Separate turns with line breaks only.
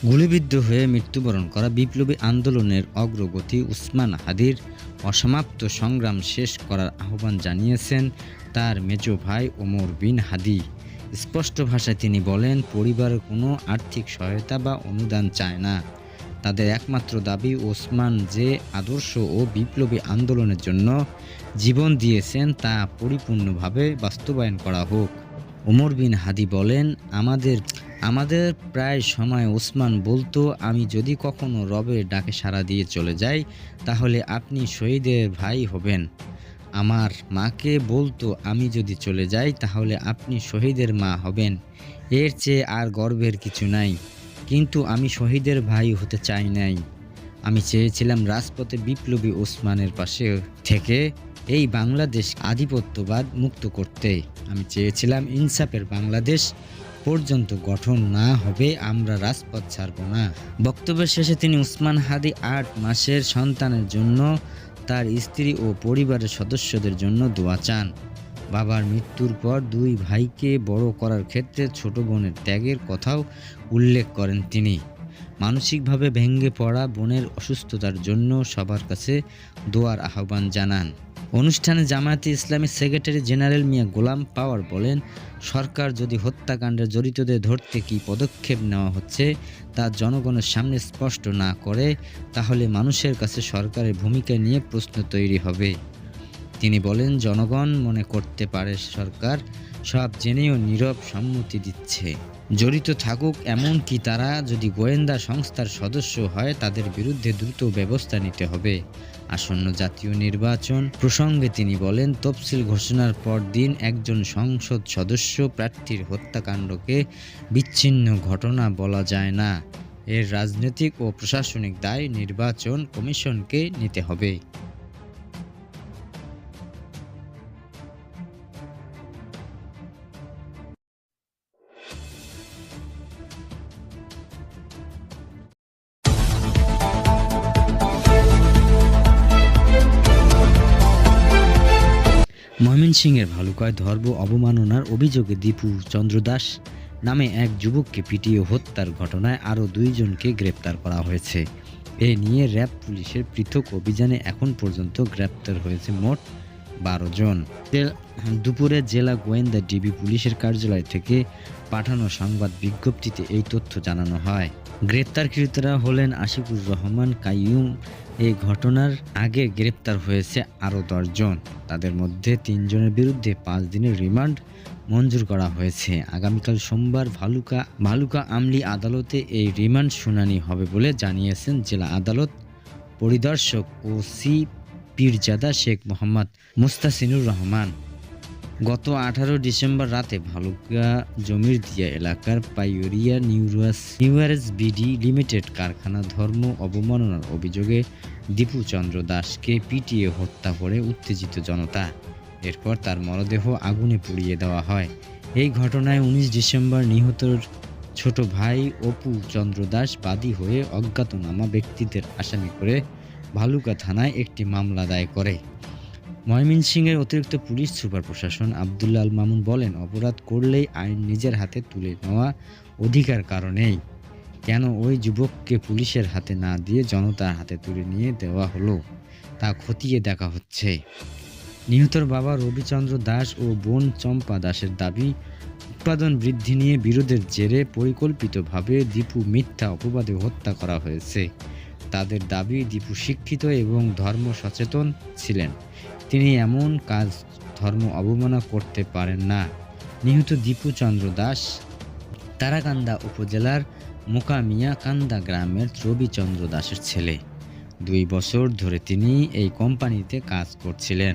গুলিবিদ্ধ হয়ে মৃত্যুবরণ করা বিপ্লবী আন্দোলনের অগ্রগতি উসমান হাদির অসমাপ্ত সংগ্রাম শেষ করার আহ্বান জানিয়েছেন তার মেজ ভাই ওমর বিন হাদি। স্পষ্ট ভাষায় তিনি বলেন, পরিবারের কোনো আর্থিক সহায়তা বা অনুদান চায় না। তাদের একমাত্র দাবি ওসমান যে আদর্শ ও বিপ্লবী আন্দোলনের জন্য জীবন দিয়েছেন তা পরিপূর্ণভাবে বাস্তবায়ন করা হোক। ওমর বিন হাদি বলেন, আমাদের প্রায় সময় ওসমান বলতো, আমি যদি কখনো রবের ডাকে সাড়া দিয়ে চলে যাই তাহলে আপনি শহীদের ভাই হবেন। আমার মাকে বলতো, আমি যদি চলে যাই তাহলে আপনি শহীদের মা হবেন। এর চেয়ে আর গর্বের কিছু নাই। কিন্তু আমি শহীদের ভাই হতে চাই নাই। আমি চেয়েছিলাম রাজপথে বিপ্লবী ওসমানের পাশে থেকে এই বাংলাদেশ আধিপত্যবাদ মুক্ত করতে। আমি চেয়েছিলাম ইনসাফের বাংলাদেশ পর্যন্ত গঠন না হবে আমরা রাজপথ ছাড়ব না। বক্তব্যের শেষে তিনি ওসমান হাদি ৮ মাসের সন্তানের জন্য, তার স্ত্রী ও পরিবারের সদস্যদের জন্য দোয়া চান। বাবার মৃত্যুর পর 2 ভাইকে বড় করার ক্ষেত্রে ছোট বোনের ত্যাগের কথাও উল্লেখ করেন তিনি। মানসিকভাবে ভেঙে পড়া বোনের অসুস্থতার জন্য সবার কাছে দোয়ার আহ্বান জানান। অনুষ্ঠানে জামায়াতে ইসলামীর সেক্রেটারি জেনারেল মিয়া গোলাম পাওয়ার বলেন, সরকার যদি হত্যাকাণ্ডে জড়িতদের ধরতে কী পদক্ষেপ নেওয়া হচ্ছে তা জনগণের সামনে স্পষ্ট না করে তাহলে মানুষের কাছে সরকারের ভূমিকা নিয়ে প্রশ্ন তৈরি হবে। তিনি বলেন, জনগণ মনে করতে পারে সরকার সব জেনেও নীরব সম্মতি দিচ্ছে। জড়িত থাকুক, এমনকি তারা যদি গোয়েন্দা সংস্থার সদস্য হয় তাদের বিরুদ্ধে দ্রুত ব্যবস্থা নিতে হবে। আসন্ন জাতীয় নির্বাচন প্রসঙ্গে তিনি বলেন, তফসিল ঘোষণার পর দিন একজন সংসদ সদস্য প্রার্থীর হত্যাকাণ্ডকে বিচ্ছিন্ন ঘটনা বলা যায় না। এর রাজনৈতিক ও প্রশাসনিক দায় নির্বাচন কমিশনকে নিতে হবে। ময়মনসিংহের ভালুকায় ধর্ম অবমাননার অভিযোগে দীপু চন্দ্র দাস নামে এক যুবককে পিটিয়ে হত্যার ঘটনায় আরও 2 জনকে গ্রেপ্তার করা হয়েছে। এ নিয়ে র্যাব পুলিশের পৃথক অভিযানে এখন পর্যন্ত গ্রেপ্তার হয়েছে মোট 12 জন। দুপুরে জেলা গোয়েন্দা ডিবি পুলিশের কার্যালয় থেকে পাঠানো সংবাদ বিজ্ঞপ্তিতে এই তথ্য জানানো হয়। গ্রেপ্তারকৃতরা হলেন আশিকুর রহমান কাইয়ুম। এই ঘটনার আগে গ্রেপ্তার হয়েছে আরও 10 জন। তাদের মধ্যে 3 জনের বিরুদ্ধে 5 দিনের রিমান্ড মঞ্জুর করা হয়েছে। আগামীকাল সোমবার ভালুকা আমলি আদালতে এই রিমান্ড শুনানি হবে বলে জানিয়েছেন জেলা আদালত পরিদর্শক ওসি পীরজাদা শেখ মোহাম্মদ মুস্তাসিনুর রহমান। গত 18 ডিসেম্বর রাতে ভালুকা জমিরদিয়া এলাকার পাইওরিয়া নিউয়ারেজ বিডি লিমিটেড কারখানা ধর্ম অবমাননার অভিযোগে দীপু চন্দ্র দাসকে পিটিয়ে হত্যা করে উত্তেজিত জনতা। এরপর তার মরদেহ আগুনে পুড়িয়ে দেওয়া হয়। এই ঘটনায় 19 ডিসেম্বর নিহতর ছোট ভাই অপু চন্দ্র দাস বাদী হয়ে অজ্ঞাতনামা ব্যক্তিদের আসামি করে ভালুকা থানায় একটি মামলা দায়ের করে। ময়মনসিংহের অতিরিক্ত পুলিশ সুপার প্রশাসন আব্দুল্লাহ আল মামুন বলেন, অপরাধ করলেই আইন নিজের হাতে তুলে নেওয়া অধিকার কারণেই কেন ওই যুবককে পুলিশের হাতে না দিয়ে জনতার হাতে তুলে নিয়ে দেওয়া হলো তা খতিয়ে দেখা হচ্ছে। নিহতর বাবা রবিচন্দ্র দাস ও বোন চম্পা দাসের দাবি, উৎপাদন বৃদ্ধি নিয়ে বিরোধের জেরে পরিকল্পিতভাবে দীপু মিথ্যা অপবাদে হত্যা করা হয়েছে। তাদের দাবি, দীপু শিক্ষিত এবং ধর্ম সচেতন ছিলেন। তিনি এমন কাজ ধর্ম অবমাননা করতে পারেন না। নিহত দীপু চন্দ্র দাস তারাকান্দা উপজেলার মোকামিয়াকান্দা গ্রামের রবিচন্দ্র দাসের ছেলে। 2 বছর ধরে তিনি এই কোম্পানিতে কাজ করছিলেন।